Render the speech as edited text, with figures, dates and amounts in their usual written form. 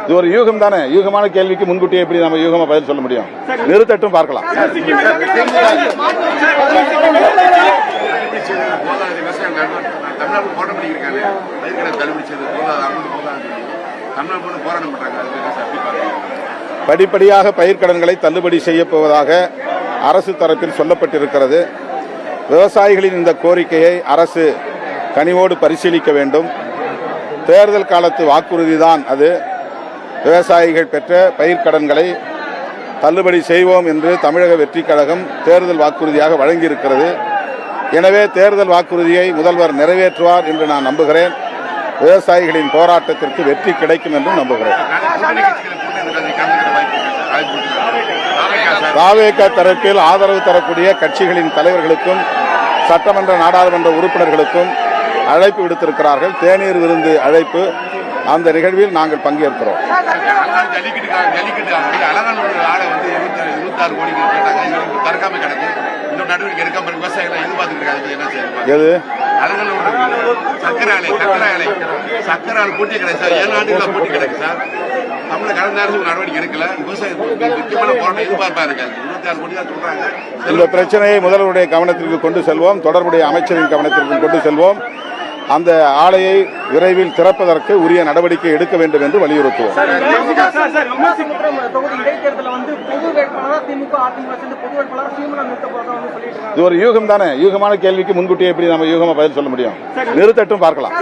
இது ஒரு யூகம் தானே. யூகமான கேள்விக்கு முன்கூட்டியே எப்படி நம்ம யூகமா பதில் சொல்ல முடியும்? நிறுத்தட்டும், பார்க்கலாம். படிப்படியாக பயிர்க்கடன்களை தள்ளுபடி செய்யப் போவதாக அரசு தரப்பில் சொல்லப்பட்டிருக்கிறது. விவசாயிகளின் இந்த கோரிக்கையை அரசு கனிவோடு பரிசீலிக்க வேண்டும். தேர்தல் காலத்து வாக்குறுதிதான் அது. விவசாயிகள் பெற்ற பயிர்க்கடன்களை தள்ளுபடி செய்வோம் என்று தமிழக வெற்றிக் கழகம் தேர்தல் வாக்குறுதியாக வழங்கியிருக்கிறது. எனவே தேர்தல் வாக்குறுதியை முதல்வர் நிறைவேற்றுவார் என்று நான் நம்புகிறேன். விவசாயிகளின் போராட்டத்திற்கு வெற்றி கிடைக்கும் என்றும் நம்புகிறேன். தாவேக தரப்பில் ஆதரவு தரக்கூடிய கட்சிகளின் தலைவர்களுக்கும் சட்டமன்ற நாடாளுமன்ற உறுப்பினர்களுக்கும் அழைப்பு விடுத்திருக்கிறார்கள். தேநீர் விருந்து அழைப்பு. அந்த நிகழ்வில் நாங்கள் பங்கேற்கிறோம். எது இந்த பிரச்சனையை முதல்வருடைய கவனத்திற்கு கொண்டு செல்வோம். தொடர்புடைய அமைச்சரின் கவனத்திற்கு கொண்டு செல்வோம். அந்த ஆலையை விரைவில் திறப்பதற்கு உரிய நடவடிக்கை எடுக்க வேண்டும் என்று வலியுறுத்துவோம். இது ஒரு யூகம் தானே. யூகமான கேள்விக்கு முன்கூட்டியே எப்படி நம்ம யூகமா பதில் சொல்ல முடியும்? நிறுத்தட்டும், பார்க்கலாம்.